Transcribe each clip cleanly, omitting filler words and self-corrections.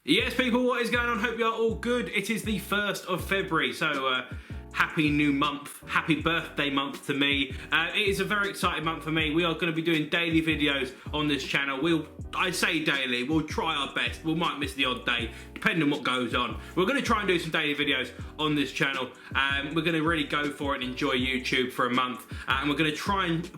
Yes, people, what is going on? Hope you're all good. It is the 1st of February, so happy new month, happy birthday month to me. It is a very exciting month for me. We are going to be doing daily videos on this channel. I say daily, we'll try our best. We might miss the odd day, depending on what goes on. We're going to try and do some daily videos on this channel. We're going to really go for it and enjoy YouTube for a month. And we're going to try and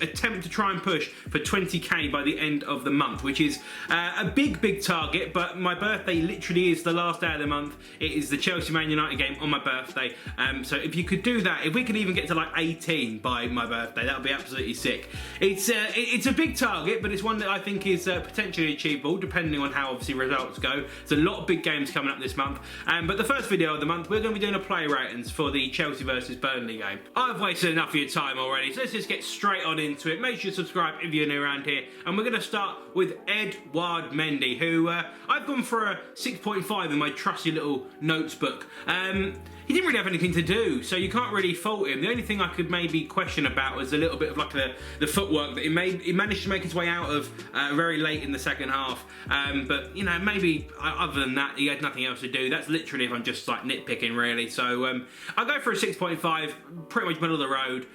attempt to try and push for 20k by the end of the month, which is a big target, but my birthday literally is the last day of the month. It is the Chelsea-Man United game on my birthday. So if you could do that, if we could even get to like 18 by my birthday, that would be absolutely sick. It's a big target, but it's one that I think is potentially achievable, depending on how obviously results go. There's a lot of big games coming up this month. But the first video of the month, we're going to be doing a player ratings for the Chelsea versus Burnley game. I've wasted enough of your time already, so let's just get straight on into it. Make sure you subscribe if you're new around here. And we're going to start with Eduard Mendy, who I've gone for a 6.5 in my trusty little notes book. He didn't really have anything to do, so you can't really fault him. The only thing I could maybe question about was a little bit of like the footwork that he managed to make his way out of very late in the second half. But you know, maybe other than that, he had nothing else to do. That's literally if I'm just like nitpicking really. So I'll go for a 6.5, pretty much middle of the road.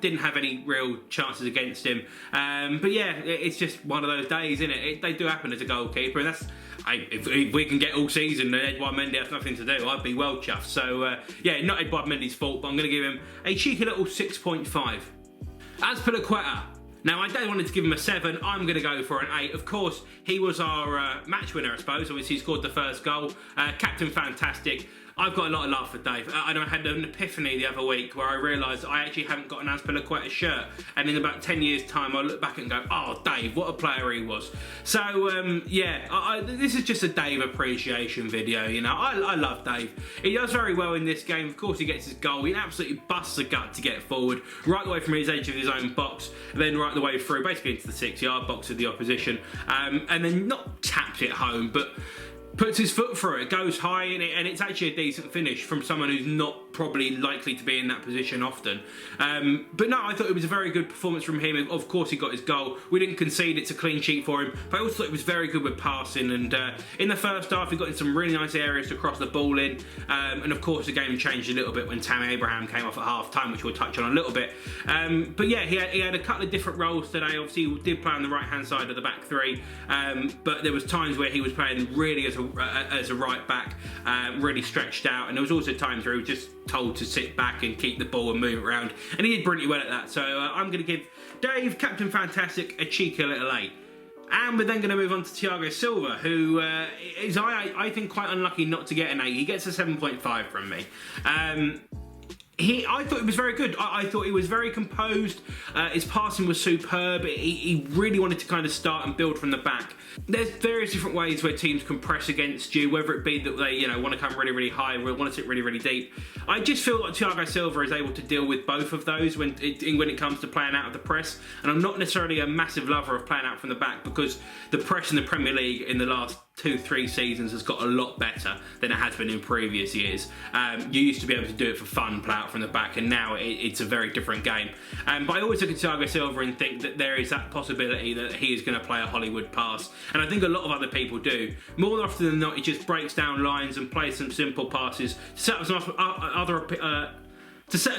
Didn't have any real chances against him. But yeah, it's just one of those days, isn't it? They do happen as a goalkeeper, and that's. If we can get all season and Eduard Mendy has nothing to do, I'd be well chuffed. So yeah, not Eduard Mendy's fault, but I'm going to give him a cheeky little 6.5. As per the Quetta, now I don't want to give him a 7, I'm going to go for an 8. Of course, he was our match winner, I suppose. Obviously, he scored the first goal. Captain fantastic. I've got a lot of love for Dave. I had an epiphany the other week where I realised I actually haven't got an Azpilicueta shirt, and in about 10 years' time I look back and go, oh, Dave, what a player he was. So, yeah, this is just a Dave appreciation video, you know. I love Dave. He does very well in this game. Of course, he gets his goal. He absolutely busts a gut to get forward, right the way from his edge of his own box, then right the way through, basically into the 6-yard box of the opposition, and then not taps it home, but puts his foot through it, goes high in it, and it's actually a decent finish from someone who's not probably likely to be in that position often. But no, I thought it was a very good performance from him. Of course, he got his goal. We didn't concede. It's a clean sheet for him. But I also thought it was very good with passing. And in the first half, he got in some really nice areas to cross the ball in. And of course, the game changed a little bit when Tammy Abraham came off at half-time, which we'll touch on a little bit. But yeah, he had a couple of different roles today. Obviously, he did play on the right-hand side of the back three. But there was times where he was playing really as a right back, really stretched out. And there was also times where he was just told to sit back and keep the ball and move it around, and he did brilliantly well at that. So I'm going to give Dave, Captain Fantastic, a cheeky little 8. And we're then going to move on to Tiago Silva, who is, I think, quite unlucky not to get an 8. He gets a 7.5 from me. I thought it was very good. I thought he was very composed. His passing was superb. He really wanted to kind of start and build from the back. There's various different ways where teams can press against you, whether it be that they, want to come really high, or want to sit really deep. I just feel like Thiago Silva is able to deal with both of those when it comes to playing out of the press. And I'm not necessarily a massive lover of playing out from the back, because the press in the Premier League in the last 2-3 seasons has got a lot better than it has been in previous years. You used to be able to do it for fun, play out from the back, and now it's a very different game. But I always look at Thiago Silva and think that there is that possibility that he is going to play a Hollywood pass, and I think a lot of other people do. More often than not, he just breaks down lines and plays some simple passes, set up some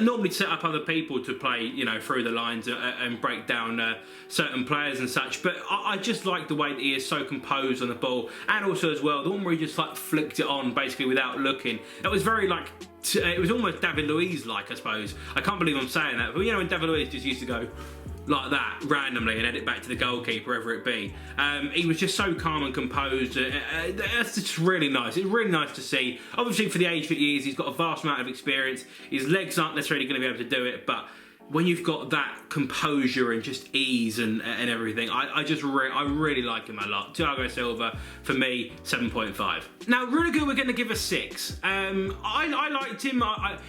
normally set up other people to play, through the lines and break down certain players and such. But I just like the way that he is so composed on the ball, and also as well the one where he just like flicked it on basically without looking. It was very like, it was almost David Luiz like, I suppose. I can't believe I'm saying that, but when David Luiz just used to go like that randomly and head it back to the goalkeeper, wherever it be. He was just so calm and composed. That's just really nice. It's really nice to see. Obviously, for the age that he is, he's got a vast amount of experience. His legs aren't necessarily going to be able to do it, but when you've got that composure and just ease and everything, I really like him a lot. Thiago Silva, for me, 7.5. Now, Rudiger, we're going to give a 6. I liked him.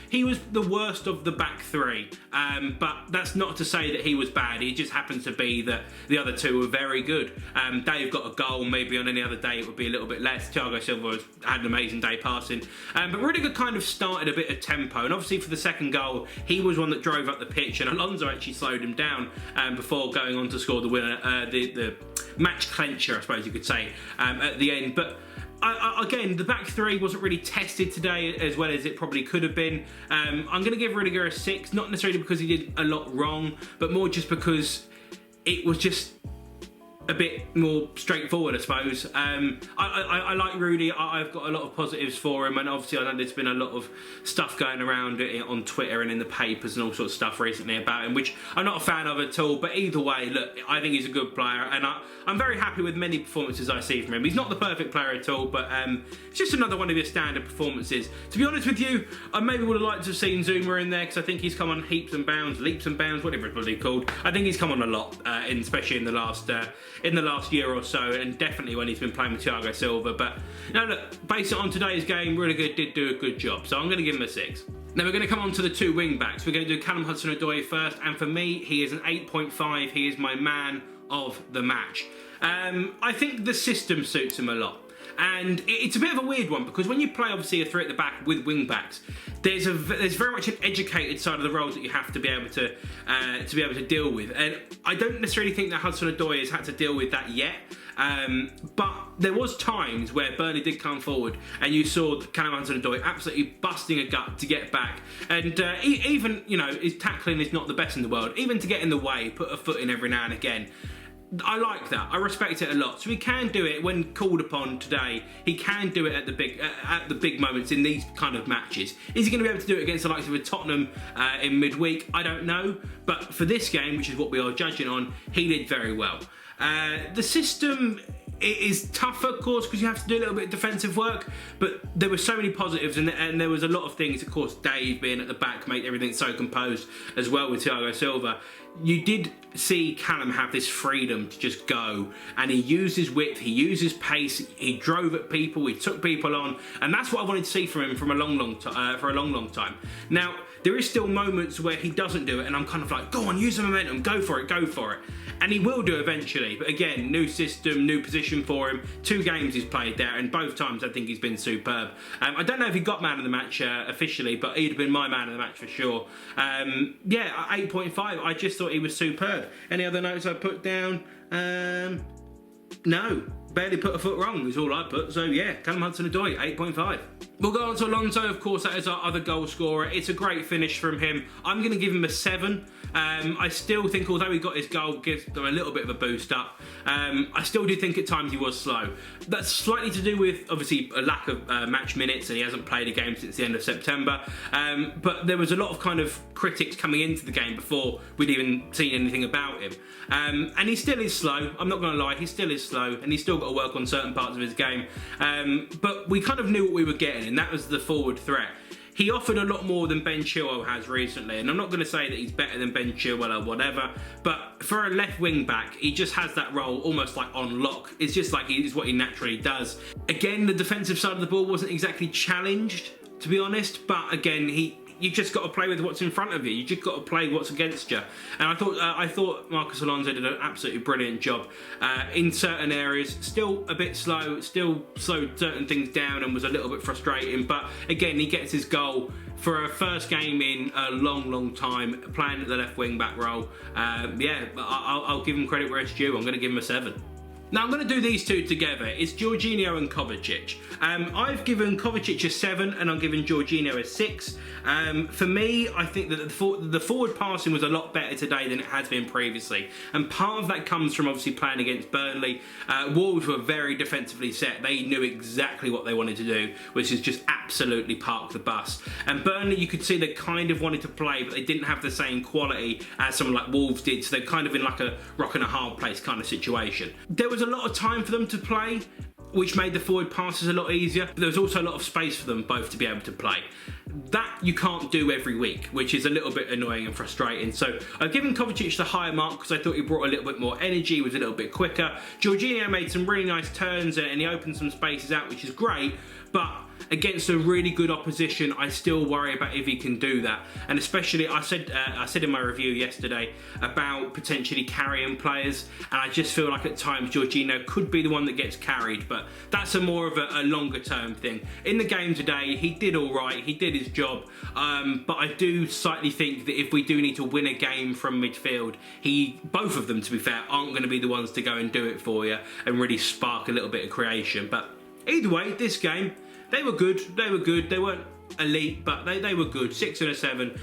He was the worst of the back three, but that's not to say that he was bad. It just happens to be that the other two were very good. Dave got a goal. Maybe on any other day it would be a little bit less. Thiago Silva had an amazing day passing. But Rudiger kind of started a bit of tempo, and obviously for the second goal, he was one that drove up the pitch, and Alonzo actually slowed him down before going on to score the winner, the match clencher, I suppose you could say, at the end. But again, the back three wasn't really tested today as well as it probably could have been. I'm going to give Rudiger a 6, not necessarily because he did a lot wrong, but more just because it was just a bit more straightforward, I suppose. I like Rudy. I've got a lot of positives for him, and obviously I know there's been a lot of stuff going around on Twitter and in the papers and all sorts of stuff recently about him, which I'm not a fan of at all. But either way, look, I think he's a good player, and I'm very happy with many performances I see from him. He's not the perfect player at all, but it's just another one of his standard performances. To be honest with you, I maybe would have liked to have seen Zuma in there, because I think he's come on leaps and bounds, whatever it's bloody called. I think he's come on a lot, especially in the last year or so, and definitely when he's been playing with Tiago Silva. But now look, based on today's game, Rudiger did do a good job, so I'm going to give him a 6. Now we're going to come on to the two wing backs. We're going to do Callum Hudson-Odoi first, and for me, he is an 8.5. He is my man of the match. I think the system suits him a lot. And it's a bit of a weird one, because when you play obviously a three at the back with wing backs, there's very much an educated side of the roles that you have to be able to deal with. And I don't necessarily think that Hudson-Odoi has had to deal with that yet. But there was times where Burnley did come forward and you saw Callum Hudson-Odoi absolutely busting a gut to get back. And even, you know, his tackling is not the best in the world. Even to get in the way, put a foot in every now and again. I like that. I respect it a lot. So he can do it when called upon today. He can do it at the big moments in these kind of matches. Is he going to be able to do it against the likes of a Tottenham in midweek? I don't know. But for this game, which is what we are judging on, he did very well. The system is tougher, of course, because you have to do a little bit of defensive work, but there were so many positives, and there was a lot of things. Of course, Dave being at the back made everything so composed as well with Tiago Silva. You did see Callum have this freedom to just go, and he used his width, he used his pace, he drove at people, he took people on, and that's what I wanted to see from him for a long time. Now, there is still moments where he doesn't do it, and I'm kind of like, go on, use the momentum, go for it. And he will do eventually, but again, new system, new position for him. 2 games he's played there, and both times I think he's been superb. I don't know if he got man of the match officially, but he'd have been my man of the match for sure. Yeah, 8.5, I just thought he was superb. Any other notes I put down? No, barely put a foot wrong is all I put. So yeah, Callum Hudson-Odoi, 8.5. We'll go on to Alonzo, of course, that is our other goal scorer. It's a great finish from him. I'm going to give him a 7. I still think, although he got his goal, gives them a little bit of a boost up. I still do think at times he was slow. That's slightly to do with, obviously, a lack of match minutes, and he hasn't played a game since the end of September. But there was a lot of kind of critics coming into the game before we'd even seen anything about him. And he still is slow. I'm not going to lie, he still is slow, and he's still got to work on certain parts of his game. But we kind of knew what we were getting, and that was the forward threat. He offered a lot more than Ben Chilwell has recently, and I'm not going to say that he's better than Ben Chilwell or whatever, but for a left wing back, he just has that role almost like on lock. It's just like it's what he naturally does. Again, the defensive side of the ball wasn't exactly challenged, to be honest, but again, you just got to play with what's in front of you. You just got to play what's against you. And I thought Marcus Alonso did an absolutely brilliant job in certain areas. Still a bit slow. Still slowed certain things down and was a little bit frustrating. But again, he gets his goal for a first game in a long time playing at the left wing back role. Yeah, I'll give him credit where it's due. I'm going to give him a 7. Now I'm going to do these two together. It's Georginio and Kovacic. I've given Kovacic a 7 and I'm giving Georginio a 6. For me, I think that the forward passing was a lot better today than it has been previously. And part of that comes from obviously playing against Burnley. Wolves were very defensively set. They knew exactly what they wanted to do, which is just absolutely park the bus. And Burnley, you could see they kind of wanted to play, but they didn't have the same quality as someone like Wolves did. So they're kind of in like a rock and a hard place kind of situation. There was a lot of time for them to play, which made the forward passes a lot easier, but there was also a lot of space for them both to be able to play. That you can't do every week, which is a little bit annoying and frustrating. So I've given Kovacic the higher mark because I thought he brought a little bit more energy, was a little bit quicker. Jorginho made some really nice turns and he opened some spaces out, which is great, but against a really good opposition, I still worry about if he can do that. And especially, I said in my review yesterday about potentially carrying players, and I just feel like at times Georginio could be the one that gets carried, but that's more of a longer term thing. In the game today, he did all right, he did his job, but I do slightly think that if we do need to win a game from midfield, both of them, to be fair, aren't going to be the ones to go and do it for you and really spark a little bit of creation. But Either way, this game, they were good. They were good. They weren't elite, but they were good. 6 and a 7,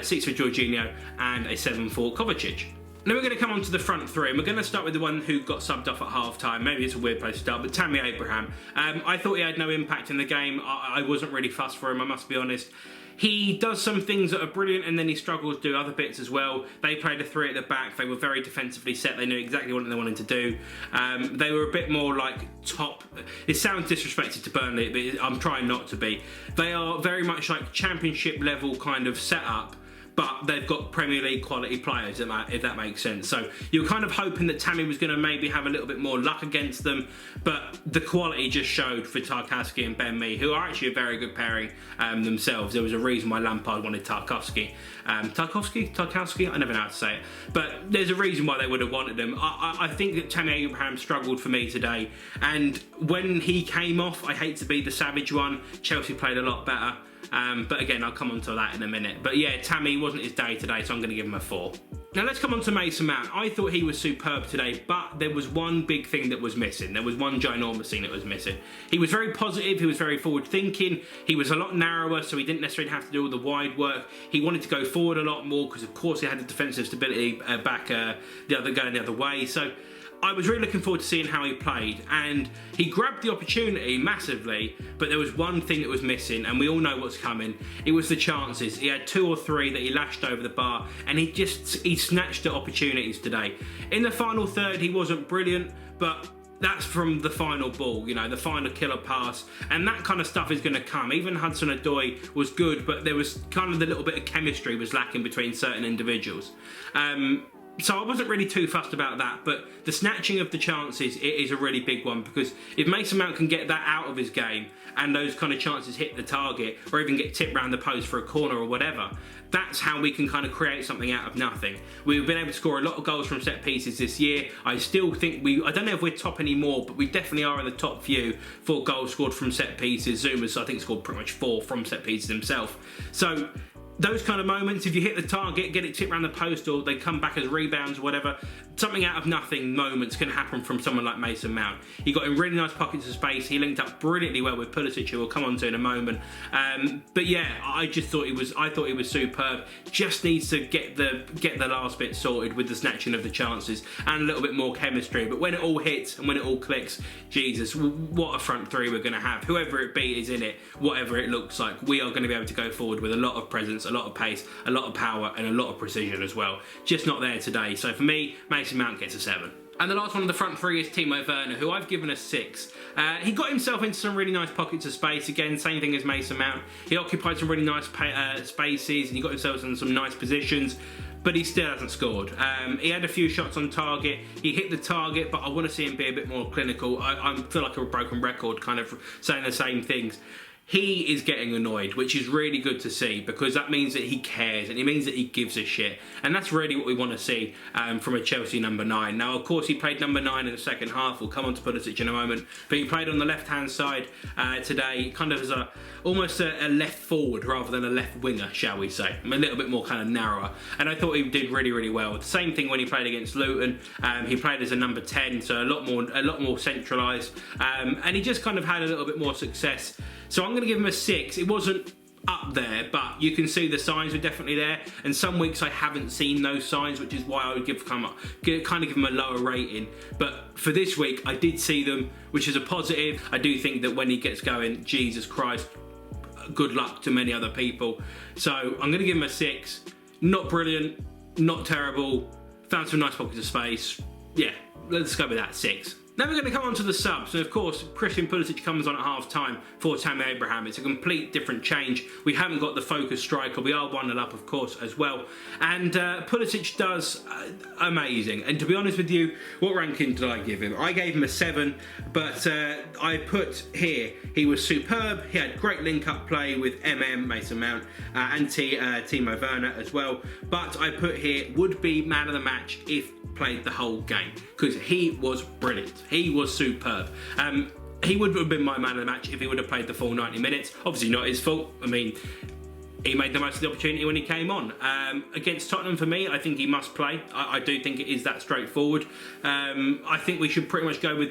6 for Georginio, and a 7 for Kovacic. Now we're going to come on to the front three, and we're going to start with the one who got subbed off at half-time. Maybe it's a weird place to start, but Tammy Abraham. I thought he had no impact in the game. I wasn't really fussed for him, I must be honest. He does some things that are brilliant, and then he struggles to do other bits as well. They played a 3 at the back. They were very defensively set. They knew exactly what they wanted to do. They were a bit more like top... It sounds disrespected to Burnley, but I'm trying not to be. They are very much like championship level kind of setup, but they've got Premier League quality players, if that makes sense. So you were kind of hoping that Tammy was going to maybe have a little bit more luck against them, but the quality just showed for Tarkowski and Ben Mee, who are actually a very good pairing themselves. There was a reason why Lampard wanted Tarkowski. Tarkowski? I never know how to say it. But there's a reason why they would have wanted him. I think that Tammy Abraham struggled for me today, and when he came off, I hate to be the savage one, Chelsea played a lot better. But again, I'll come on to that in a minute. But yeah, Tammy wasn't his day today, so I'm going to give him a 4. Now let's come on to Mason Mount. I thought he was superb today, but there was one big thing that was missing. There was one ginormous thing that was missing. He was very positive, he was very forward thinking, he was a lot narrower, so he didn't necessarily have to do all the wide work. He wanted to go forward a lot more, because of course he had the defensive stability back going the other way. So I was really looking forward to seeing how he played, and he grabbed the opportunity massively, but there was one thing that was missing, and we all know what's coming. It was the chances. He had 2 or 3 that he lashed over the bar, and he snatched at opportunities today. In the final third, he wasn't brilliant, but that's from the final ball, you know, the final killer pass, and that kind of stuff is going to come. Even Hudson-Odoi was good, but there was kind of the little bit of chemistry was lacking between certain individuals. So I wasn't really too fussed about that, but the snatching of the chances is a really big one, because if Mason Mount can get that out of his game and those kind of chances hit the target, or even get tipped round the post for a corner or whatever, that's how we can kind of create something out of nothing. We've been able to score a lot of goals from set pieces this year. I still think I don't know if we're top anymore, but we definitely are in the top few for goals scored from set pieces. Zuma's, I think, scored pretty much 4 from set pieces himself. So those kind of moments, if you hit the target, get it tipped around the post, or they come back as rebounds or whatever, something out of nothing moments can happen from someone like Mason Mount. He got in really nice pockets of space. He linked up brilliantly well with Pulisic, who we'll come on to in a moment. But yeah, I thought he was superb. Just needs to get the last bit sorted with the snatching of the chances and a little bit more chemistry. But when it all hits and when it all clicks, Jesus, what a front three we're going to have. Whoever it be is in it, whatever it looks like, we are going to be able to go forward with a lot of presence, a lot of pace, a lot of power, and a lot of precision as well. Just not there today. So for me, Mason Mount gets a 7. And the last one of the front three is Timo Werner, who I've given a 6. He got himself into some really nice pockets of space. Again, same thing as Mason Mount. He occupied some really nice spaces, and he got himself in some nice positions, but he still hasn't scored. He had a few shots on target. He hit the target, but I want to see him be a bit more clinical. I feel like a broken record, kind of saying the same things. He is getting annoyed, which is really good to see, because that means that he cares, and it means that he gives a shit. And that's really what we want to see from a Chelsea number 9. Now, of course, he played number 9 in the second half. We'll come on to Pulisic in a moment. But he played on the left-hand side today, kind of as almost a left forward rather than a left winger, shall we say. A little bit more kind of narrower. And I thought he did really, really well. The same thing when he played against Luton. He played as a number 10, so a lot more centralised. And he just kind of had a little bit more success. So I'm going to give him a 6. It wasn't up there, but you can see the signs were definitely there. And some weeks I haven't seen those signs, which is why I would kind of give him a lower rating. But for this week, I did see them, which is a positive. I do think that when he gets going, Jesus Christ, good luck to many other people. So I'm going to give him a 6. Not brilliant, not terrible. Found some nice pockets of space. Yeah, let's go with that, 6. Now we're going to come on to the subs, and of course Christian Pulisic comes on at half-time for Tammy Abraham. It's a complete different change. We haven't got the focus striker. We are 1-0 up, of course, as well. And Pulisic does amazing. And to be honest with you, what ranking did I give him? I gave him a 7, but I put here, he was superb. He had great link-up play with Mason Mount, and Timo Werner as well. But I put here, would be man of the match if played the whole game, because he was brilliant. He was superb. He would have been my man of the match if he would have played the full 90 minutes. Obviously not his fault. I mean, he made the most of the opportunity when he came on. Against Tottenham, for me, I think he must play. I do think it is that straightforward. I think we should pretty much go with,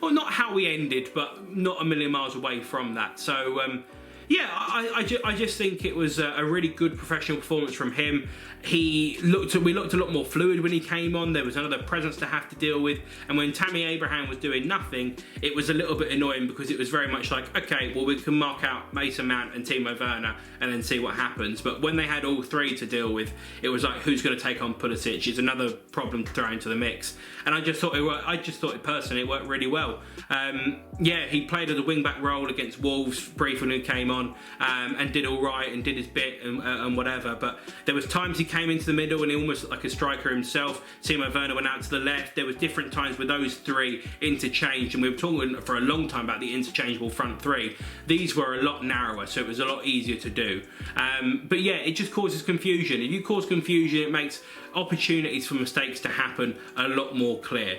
well, not how we ended, but not a million miles away from that. So, yeah, I just think it was a really good professional performance from him. We looked a lot more fluid when he came on. There was another presence to have to deal with. And when Tammy Abraham was doing nothing, it was a little bit annoying because it was very much like, okay, well, we can mark out Mason Mount and Timo Werner and then see what happens. But when they had all three to deal with, it was like, who's going to take on Pulisic? It's another problem to throw into the mix. And I just thought it personally, it worked really well. Yeah, he played as a wing-back role against Wolves briefly when he came on, and did all right and did his bit and whatever. But there was times he came into the middle and he almost looked like a striker himself. Timo Werner went out to the left. There was different times where those three interchanged, and we were talking for a long time about the interchangeable front three. These were a lot narrower, so it was a lot easier to do. But yeah, it just causes confusion. If you cause confusion, it makes opportunities for mistakes to happen a lot more clear.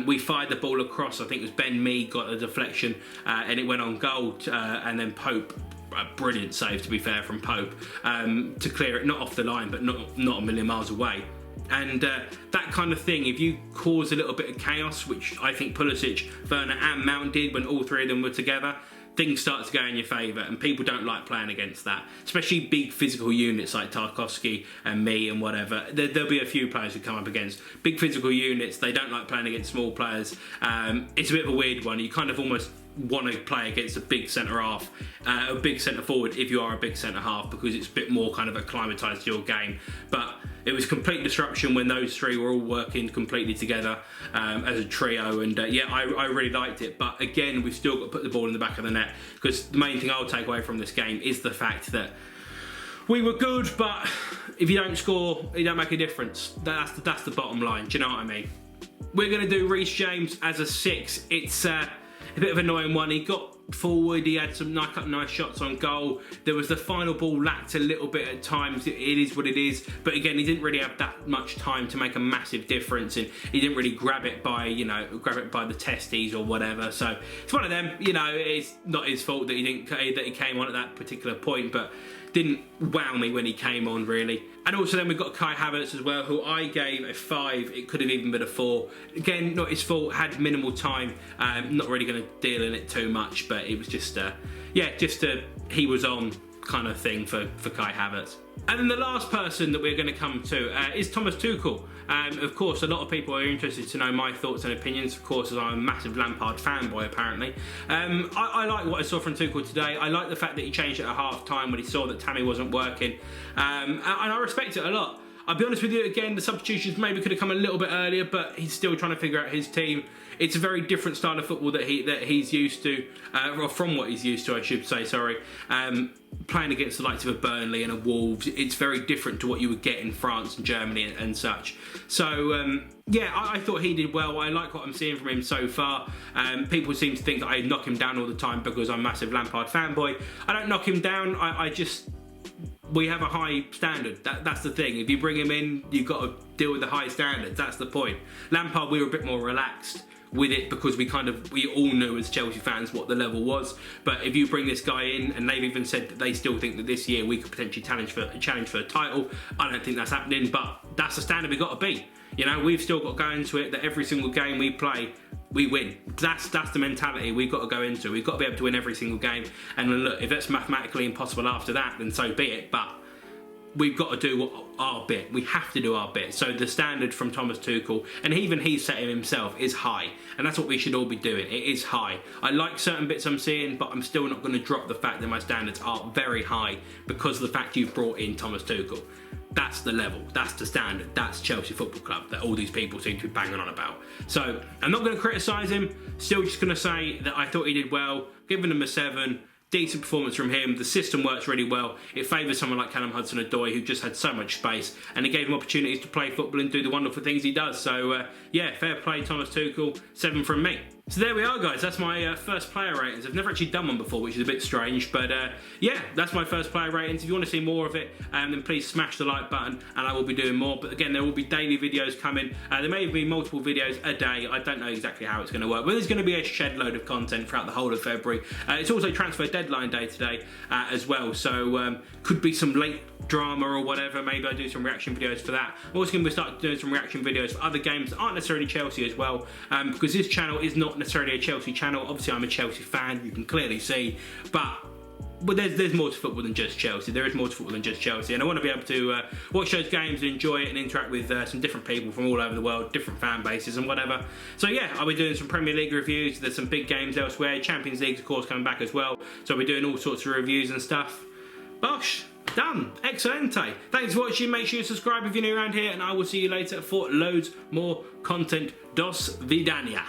We fired the ball across, I think it was Ben Mee got a deflection, and it went on goal, and then Pope, a brilliant save to be fair from Pope, to clear it, not off the line but not a million miles away. And that kind of thing, if you cause a little bit of chaos, which I think Pulisic, Werner and Mount did when all three of them were together, things start to go in your favour, and people don't like playing against that. Especially big physical units like Tarkowski and me and whatever. There'll be a few players who come up against big physical units. They don't like playing against small players. It's a bit of a weird one. You kind of almost want to play against a big centre-half, a big centre-forward if you are a big centre-half, because it's a bit more kind of acclimatised to your game. But it was complete disruption when those three were all working completely together as a trio, and yeah, I really liked it. But again, we've still got to put the ball in the back of the net, because the main thing I'll take away from this game is the fact that we were good, but if you don't score, you don't make a difference. That's the bottom line, do you know what I mean? We're going to do Reese James as a 6. It's a bit of an annoying one. He got forward, he had some nice shots on goal. There was the final ball lacked a little bit at times. It is what it is. But again, he didn't really have that much time to make a massive difference, and he didn't really grab it by the testes or whatever. So it's one of them. You know, it's not his fault that he came on at that particular point, but didn't wow me when he came on, really. And also then we've got Kai Havertz as well, who I gave a 5. It could have even been a 4. Again, not his fault, had minimal time. Not really going to deal in it too much, but it was just, yeah, just a he was on kind of thing for Kai Havertz. And then the last person that we're going to come to is Thomas Tuchel. Of course, a lot of people are interested to know my thoughts and opinions, of course, as I'm a massive Lampard fanboy, apparently. I like what I saw from Tuchel today. I like the fact that he changed it at half-time when he saw that Tammy wasn't working. And I respect it a lot. I'll be honest with you, again, the substitutions maybe could have come a little bit earlier, but he's still trying to figure out his team. It's a very different style of football that he's used to, or from what he's used to, I should say, sorry. Playing against the likes of a Burnley and a Wolves, it's very different to what you would get in France and Germany and such. So, yeah, I thought he did well. I like what I'm seeing from him so far. People seem to think that I knock him down all the time because I'm a massive Lampard fanboy. I don't knock him down, we have a high standard. That's the thing. If you bring him in, you've got to deal with the high standards. That's the point. Lampard, we were a bit more relaxed with it because we all knew as Chelsea fans what the level was. But if you bring this guy in, and they've even said that they still think that this year we could potentially challenge for a title, I don't think that's happening. But that's the standard we've got to be. You know, we've still got to go into it that every single game we play, we win. That's the mentality we've got to go into. We've got to be able to win every single game. And look, if that's mathematically impossible after that, then so be it. But we've got to do our bit. We have to do our bit. So the standard from Thomas Tuchel, and even he's set it himself, is high. And that's what we should all be doing. It is high. I like certain bits I'm seeing, but I'm still not going to drop the fact that my standards are very high because of the fact you've brought in Thomas Tuchel. That's the level, that's the standard, that's Chelsea Football Club that all these people seem to be banging on about. So I'm not going to criticise him, still just going to say that I thought he did well, giving him a 7, decent performance from him. The system works really well. It favours someone like Callum Hudson-Odoi, who just had so much space, and it gave him opportunities to play football and do the wonderful things he does. So yeah, fair play Thomas Tuchel, 7 from me. So there we are, guys. That's my first player ratings. I've never actually done one before, which is a bit strange, but yeah, that's my first player ratings. If you want to see more of it, then please smash the like button, and I will be doing more. But again, there will be daily videos coming. There may be multiple videos a day. I don't know exactly how it's going to work, but there's going to be a shed load of content throughout the whole of February. It's also transfer deadline day today as well, so could be some late drama or whatever. Maybe I do some reaction videos for that. I'm also going to start doing some reaction videos for other games that aren't necessarily Chelsea as well, because this channel is not necessarily a Chelsea channel. Obviously I'm a Chelsea fan, you can clearly see, but there's more to football than just Chelsea. There is more to football than just Chelsea, and I want to be able to watch those games and enjoy it and interact with some different people from all over the world, different fan bases and whatever. So yeah, I'll be doing some Premier League reviews. There's some big games elsewhere. Champions League, of course, coming back as well. So I'll be doing all sorts of reviews and stuff. Bosh, done. Excelente. Thanks for watching. Make sure you subscribe if you're new around here, and I will see you later for loads more content. Dos vidania.